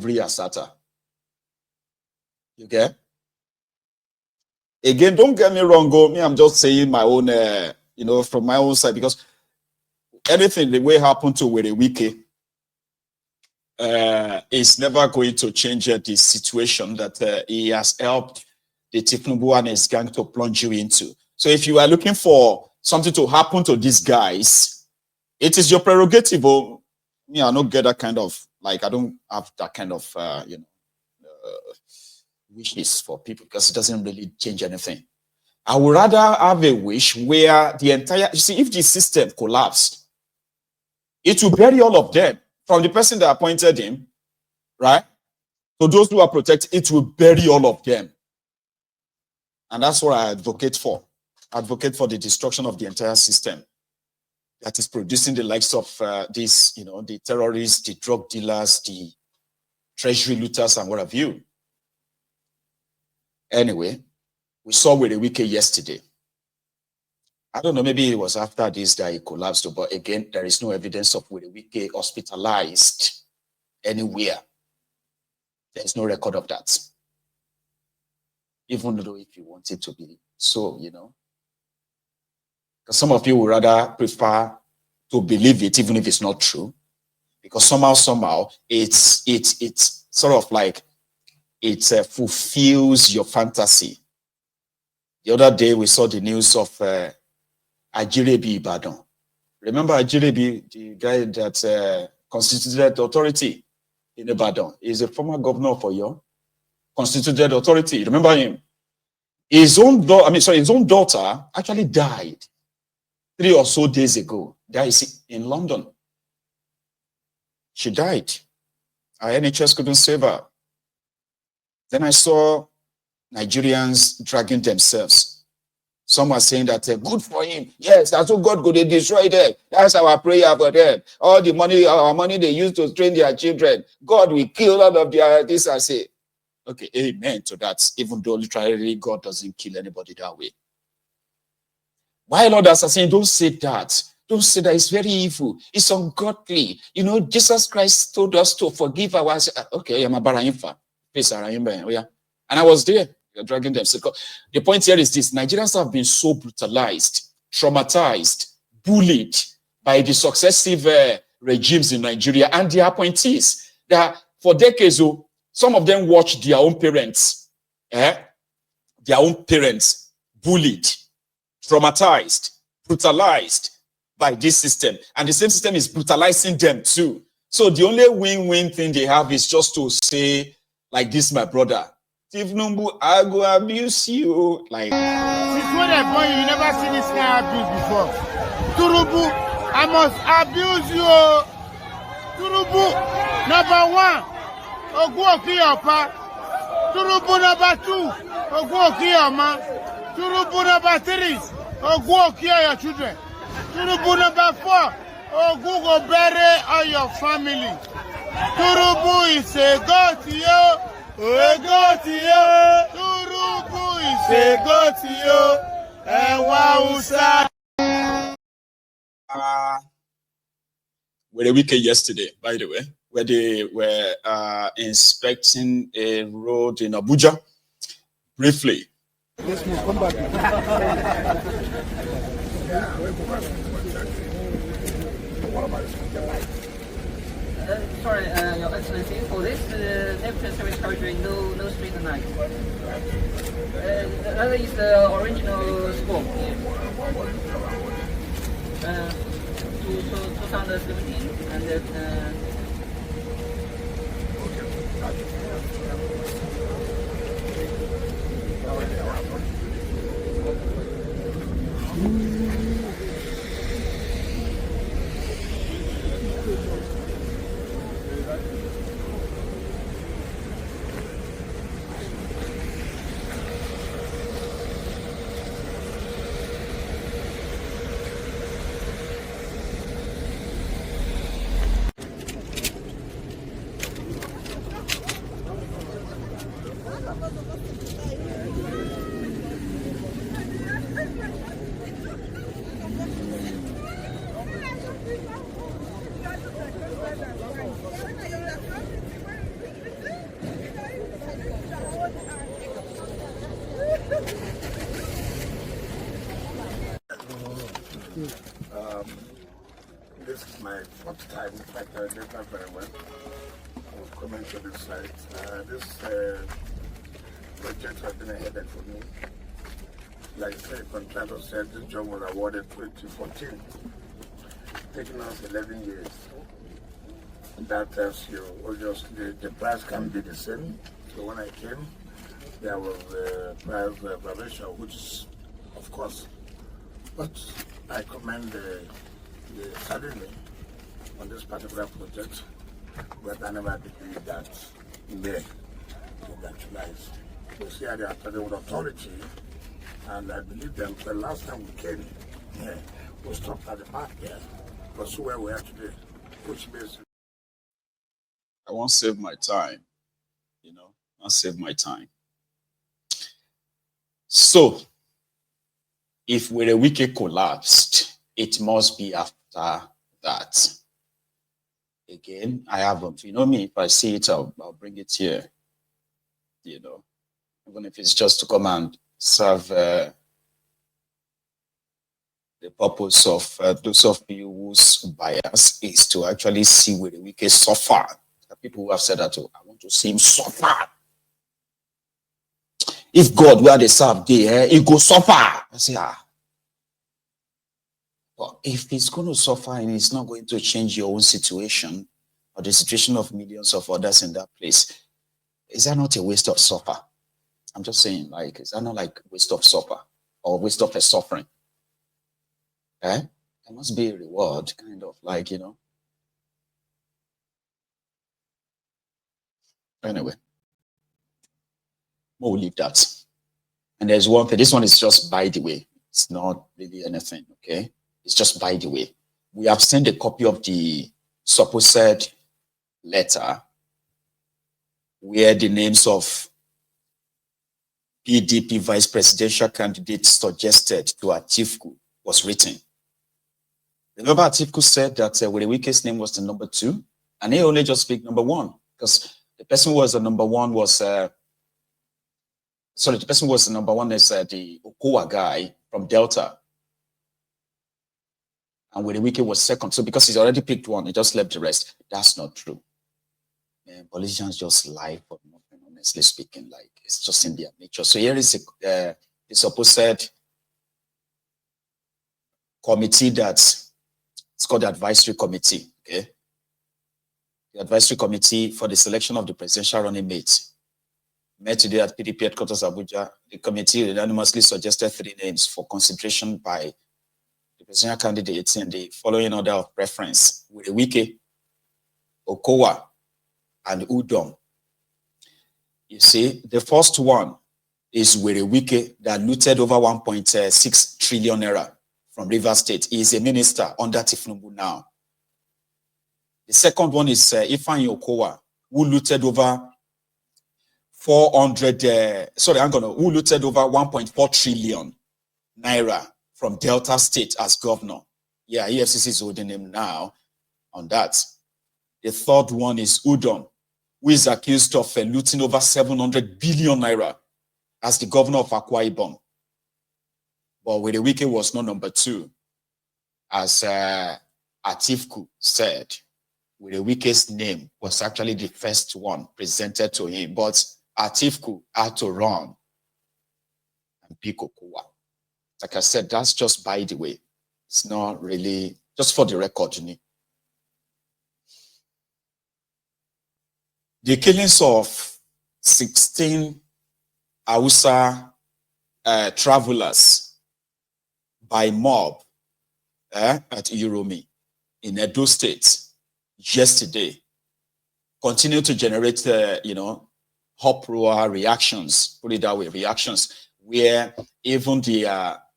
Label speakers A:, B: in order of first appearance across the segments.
A: every asata. You get? Again, don't get me wrong, me, I'm just saying my own, from my own side, because anything the way happened to with a Wike is never going to change the situation that he has helped the Tinubu and his gang to plunge you into. So if you are looking for something to happen to these guys, it is your prerogative. Me, I don't get that kind of, I don't have that kind of, wishes for people, because it doesn't really change anything. I would rather have a wish where the entire, you see, if the system collapsed, it will bury all of them, from the person that appointed him, right? So those who are protected, it will bury all of them. And that's what I advocate for. I advocate for the destruction of the entire system that is producing the likes of these, the terrorists, the drug dealers, the treasury looters, and what have you. Anyway, we saw with a Wike yesterday. I don't know, maybe it was after this that he collapsed, but again, there is no evidence of with a Wike hospitalized anywhere. There's no record of that. Even though if you want it to be so, because some of you would rather prefer to believe it, even if it's not true, because somehow it's sort of like it fulfills your fantasy. The other day we saw the news of Ajirebi Ibadan. Remember Ajirebi, the guy that constituted authority in Ibadan? He's a former governor for your constituted authority. Remember him? His own daughter actually died 3 or so days ago. That is in London. She died. Our NHS couldn't save her. Then I saw Nigerians dragging themselves. Some are saying that good for him. Yes, that's what God could destroy them. That's our prayer for them. All the money, our money they use to train their children, God will kill all of their this. I say, okay, amen to that. Even though literally God doesn't kill anybody that way. While others are saying, don't say that. Don't say that. It's very evil. It's ungodly. Jesus Christ told us to forgive our. Okay, I'm a Baraimfa. And I was there. You're dragging them. So the point here is this: Nigerians have been so brutalized, traumatized, bullied by the successive regimes in Nigeria and their appointees that for decades, some of them watched their own parents bullied, traumatized, brutalized by this system. And the same system is brutalizing them too. So the only win-win thing they have is just to say, like this, my brother, Tifnumbu, I go abuse you. Like,
B: since when I born you never seen this kind of abuse before. Turubu, I must abuse you. Turubu, number 1, Ogu Okiyopa. Turubu number 2, Ogu Okiyoma. Turubu number 3, Ogu Okiyo your children. Turubu number 4, Ogu go bury all your family. Turubu is a god to you. A god to you. Turubu is a god to you. And Hausa.
A: With a Wike yesterday, by the way, where they were inspecting a road in Abuja. Briefly.
B: Yes, move. Come back.
C: Sorry, Your Excellency, for this Neptune service corridor, no street tonight. That is the original scope. 2017, and then.
D: This is my fourth time. In fact, I remember very well. I was coming to this site. This project has been a headache for me. Like the contractor said, this job was awarded 2014, taking us 11 years. That tells you, obviously, the price can be the same. So when I came, there was a price variation, which is, of course, but I commend the strategy on this particular project, but I never believed that they would actualize. So see, they are starting with authority, and I believe them. The last time we came here, we stopped at the back there, but so where we are today, which means
A: I won't save my time, I'll save my time. So, if Wike collapsed, it must be after that. Again, I haven't. You know me, if I see it, I'll bring it here. Even if it's just to come and serve the purpose of those of you whose bias is to actually see Wike suffer. There are people who have said that, I want to see him suffer. If God were the serve there, he go suffer. I say, But if he's going to suffer and it's not going to change your own situation or the situation of millions of others in that place, is that not a waste of suffer? I'm just saying, is that not like waste of suffer or waste of a suffering? There must be a reward, kind of Anyway, we'll leave that. And there's one thing, this one is just by the way. It's not really anything, okay? It's just by the way. We have sent a copy of the supposed letter where the names of PDP vice presidential candidates suggested to Atiku was written. Remember, Atiku said that Wike's name was the number 2, and he only just picked number 1 because the person who was the number 1 was the person who was the number 1 is the Okowa guy from Delta, and Wike was second. So because he's already picked 1, he just left the rest. That's not true. And politicians just lie for nothing, honestly speaking. It's just in their nature. So here is the supposed committee it's called the advisory committee. Okay, the advisory committee for the selection of the presidential running mates met today at PDP headquarters Abuja. The committee unanimously suggested 3 names for consideration by the presidential candidates in the following order of preference: Wike, Okowa, and Udom. You see, the first one is Wike that looted over 1.6 trillion naira from Rivers State. He is a minister under Tifnubu now. The second one is Ifeanyi Okowa, who looted over who looted over 1.4 trillion naira from Delta State as governor. Yeah, EFCC is holding him now on that. The third one is Udom, who is accused of looting over 700 billion naira as the governor of Akwa Ibom. But Wike was not number 2, as Atiku said. Wike's name was actually the first one presented to him, but Atiku had to run and pick Okowa. Like I said, that's just by the way. It's not really, just for the record, The killings of 16 Hausa travelers by mob at Uromi in Edo State yesterday continue to generate, uproar reactions, put it that way, reactions, where even the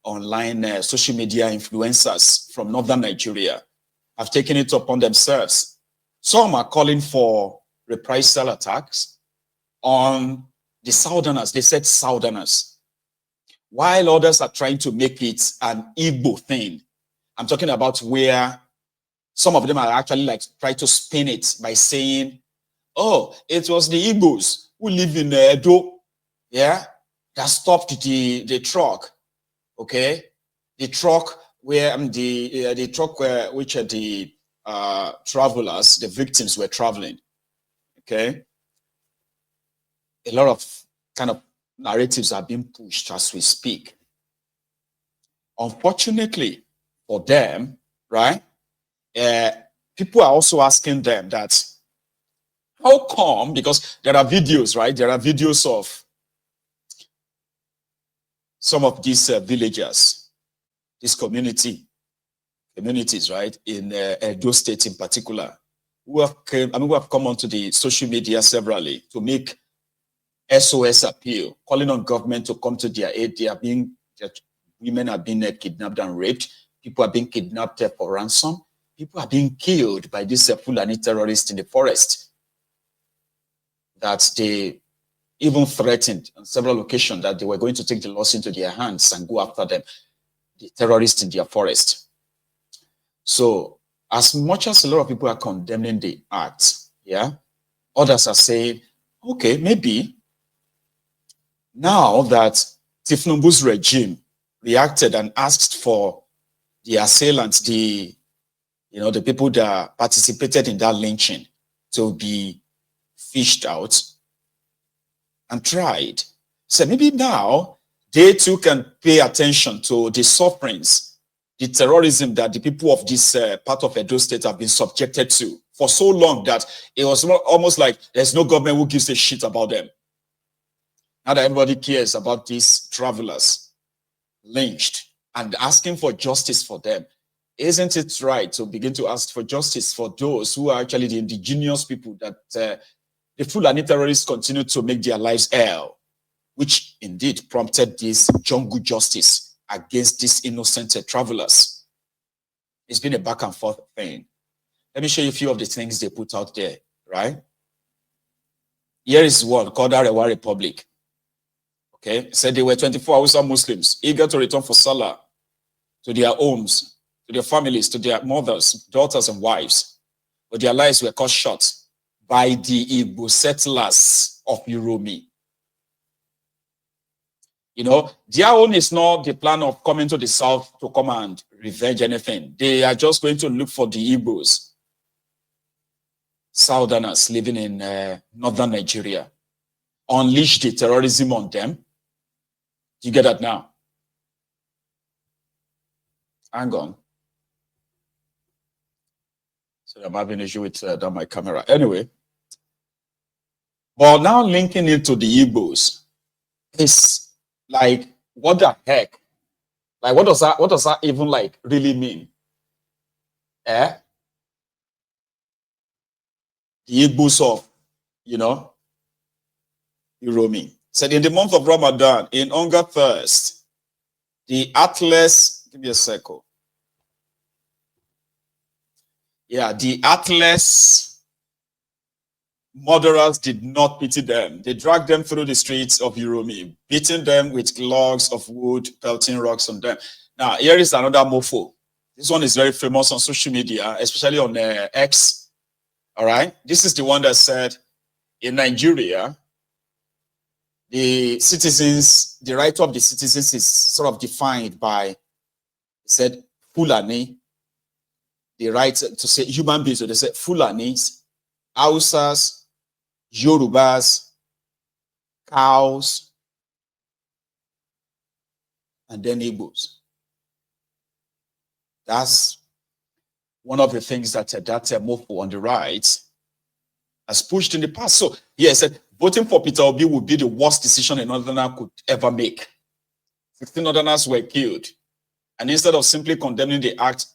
A: online social media influencers from northern Nigeria have taken it upon themselves. Some are calling for reprisal attacks on the Southerners. They said Southerners. While others are trying to make it an Igbo thing. I'm talking about where some of them are actually try to spin it by saying, oh, it was the Igbos who live in Edo, that stopped the truck, okay? The truck where the truck which the travelers, the victims were traveling. Okay, a lot of kind of narratives are being pushed as we speak. Unfortunately for them, right? People are also asking them that how come, because there are videos, right? There are videos of some of these villagers, this communities, right, in Edo State in particular, who have come onto the social media severally to make SOS appeal, calling on government to come to their aid. Women are being kidnapped and raped. People are being kidnapped for ransom. People are being killed by these Fulani terrorists in the forest. That they even threatened on several occasions that they were going to take the laws into their hands and go after them, the terrorists in their forest. So as much as a lot of people are condemning the act, yeah, others are saying, okay, maybe now that Tifnumbu's regime reacted and asked for the assailants, the people that participated in that lynching to be fished out and tried. So maybe now they too can pay attention to the sufferings, the terrorism that the people of this part of Edo State have been subjected to for so long that it was almost like there's no government who gives a shit about them. Now that everybody cares about these travelers lynched and asking for justice for them, isn't it right to begin to ask for justice for those who are actually the indigenous people that the Fulani terrorists continue to make their lives hell, which indeed prompted this jungle justice against these innocent travelers? It's been a back and forth thing. Let me show you a few of the things they put out there, right? Here is one called Arewa Republic. Okay, said they were 24 Hausa Muslims eager to return for Salah to their homes, to their families, to their mothers, daughters, and wives, but their lives were cut short by the Igbo settlers of Uromi. Their own is not the plan of coming to the south to come and revenge anything. They are just going to look for the Igbos, southerners living in northern Nigeria, unleash the terrorism on them. Do you get that now? Hang on. So I'm having an issue with my camera. Anyway, but now linking it to the Igbos is like, what the heck? Like, what does that even like really mean? The Igbos of, Uromi. Said in the month of Ramadan, in hunger thirst, the Atlas, give me a second. Yeah, the Atlas murderers did not pity them. They dragged them through the streets of Uromi, beating them with logs of wood, pelting rocks on them. Now, here is another mofo. This one is very famous on social media, especially on X. All right. This is the one that said in Nigeria, the citizens, the right of the citizens is sort of defined by, said, Fulani, the right to say human beings. So they said Fulanis, Hausas, Yorubas, cows, and then Igbos. That's one of the things that that mofo on the right has pushed in the past. So he said voting for Peter Obi would be the worst decision a northerner could ever make. 16 northerners were killed. And instead of simply condemning the act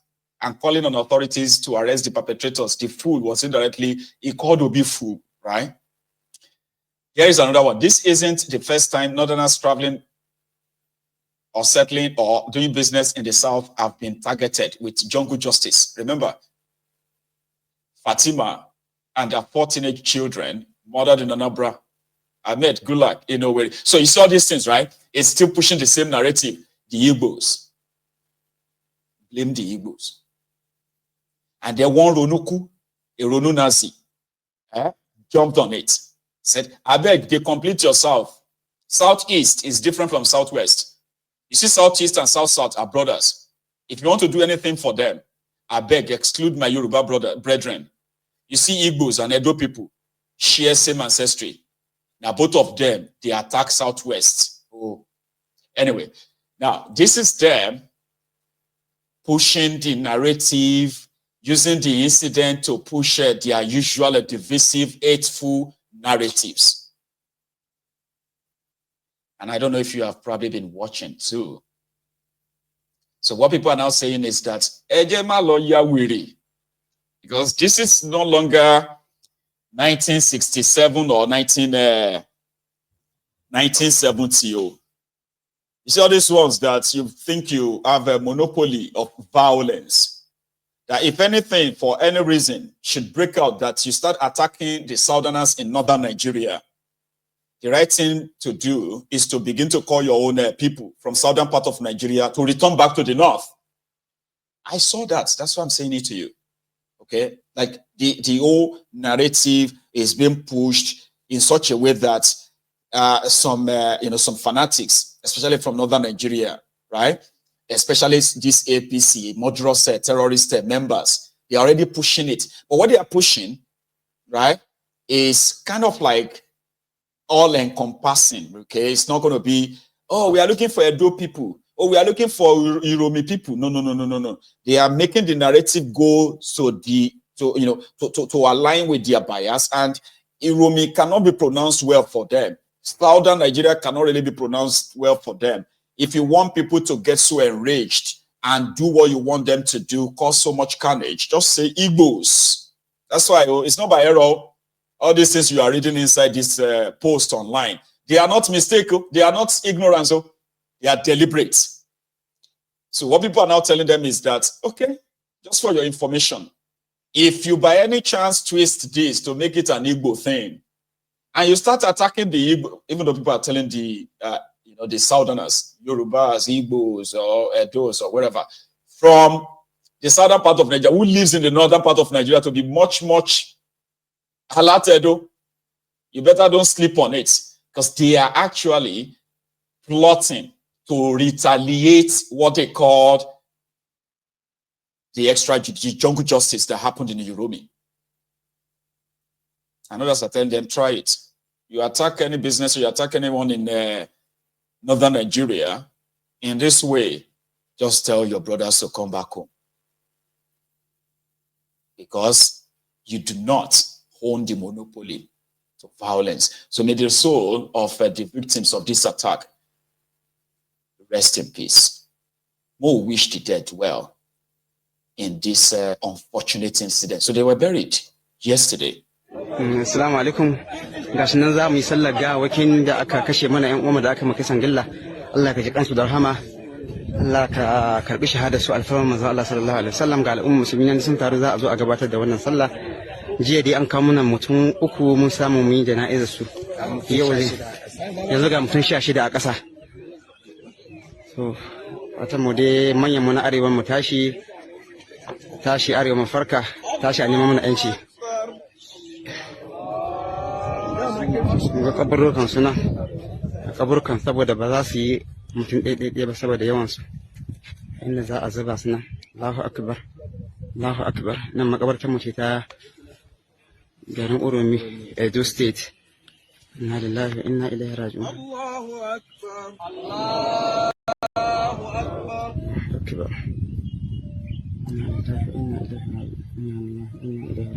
A: and calling on authorities to arrest the perpetrators, the fool was indirectly, he called Obi fool, right? Here is another one. This isn't the first time northerners traveling or settling or doing business in the south have been targeted with jungle justice. Remember, Fatima and her 4 teenage children murdered in Anambra. Ahmed, Gulag, where. So you saw these things, right? It's still pushing the same narrative. The Igbos. Blame the Igbos. And then one Ronuku, a Ronu Nazi, jumped on it. Said, I beg, they complete yourself. Southeast is different from Southwest. You see, Southeast and South-South are brothers. If you want to do anything for them, I beg, exclude my Yoruba brethren. You see, Igbos and Edo people share same ancestry. Now, both of them, they attack Southwest. Oh, anyway, now this is them pushing the narrative, using the incident to push their usual divisive, hateful narratives. And I don't know if you have probably been watching too. So what people are now saying is that because this is no longer 1967 or 1970. You see all these ones that you think you have a monopoly of violence. That if anything, for any reason, should break out, that you start attacking the Southerners in northern Nigeria, the right thing to do is to begin to call your own people from southern part of Nigeria to return back to the north. I saw that. That's why I'm saying it to you. Okay? Like the whole narrative is being pushed in such a way that some fanatics, especially from northern Nigeria, right? Especially these APC, murderous terrorist members, they're already pushing it. But what they are pushing, right, is kind of like all-encompassing, okay? It's not going to be, oh, we are looking for Edo people. Oh, we are looking for Iromi people. No. They are making the narrative go to align with their bias, and Iromi cannot be pronounced well for them. Southern Nigeria cannot really be pronounced well for them. If you want people to get so enraged and do what you want them to do, cause so much carnage, just say Igbos. That's why it's not by error. All these things you are reading inside this post online, they are not mistaken. They are not ignorance. They are deliberate. So what people are now telling them is that, okay, just for your information, if you by any chance twist this to make it an Igbo thing, and you start attacking the Igbo, even though people are telling the the Southerners, Yorubas, Igbos, or Edos, or whatever, from the southern part of Nigeria, who lives in the northern part of Nigeria, to be much Halatedo, you better don't sleep on it, because they are actually plotting to retaliate what they called the jungle justice that happened in the Uromi. And others are telling them, try it. You attack any business, or you attack anyone in northern Nigeria in this way, just tell your brothers to come back home. Because you do not own the monopoly to violence. So may the soul of the victims of this attack rest in peace. More wish the dead well in this unfortunate incident. So they were buried yesterday.
E: Assalamu alaikum. Gashi nan za mu yi sallar gawakin da aka kashe mana ƴan uwa da aka maka sangilla. Allah ka ji kansu da rahama. Allah ka karbi shahada su alfarman manzo Allah sallallahu alaihi wasallam. Ga al'ummar musulmi nan sun taru za a zo a gabatar da wannan sallah. Jiya dai an kawo mana mutum 3 mun samu mu yi jana'izar su. Yau yanzu ga mutum 16 a ƙasa. So wata mu dai manyan mu na arewa mu tashi arewa mu farka, tashi a neman mana ƴanci. Ga kaburukan suna kaburukan saboda ba za su yi mutum ɗaiɗaiɗai ba saboda yawansu inda za a zuba suna. Allahu akbar nan makabartar mu ce ta garin Uromi, Edo State. Inna lillahi wa inna ilaihi raji'un. Allahu akbar. Inna lillahi wa inna ilaihi raji'un.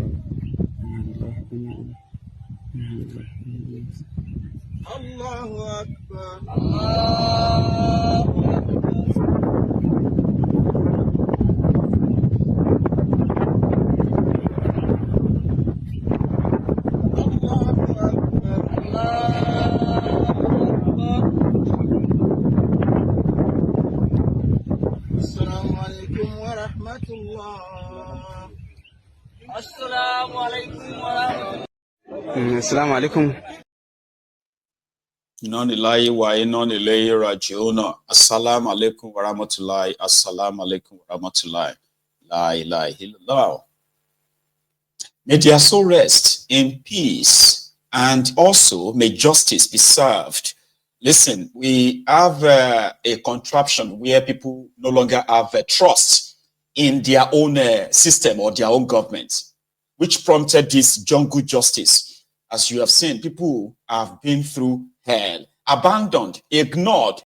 E: Allahu akbar. Assalamu alaikum wa rahmatullah. Assalamu alaikum wa rahmatullah. Assalamu alaikum.
A: Nonilahi wa inonilahi rajiuna. Assalamu alaikum wa rahmatullahi. Assalamu alaikum wa rahmatullahi. La ilaha illallah. May their soul rest in peace, and also may justice be served. Listen, we have a contraption where people no longer have trust in their own system or their own government, which prompted this jungle justice. As you have seen, people have been through hell, abandoned, ignored,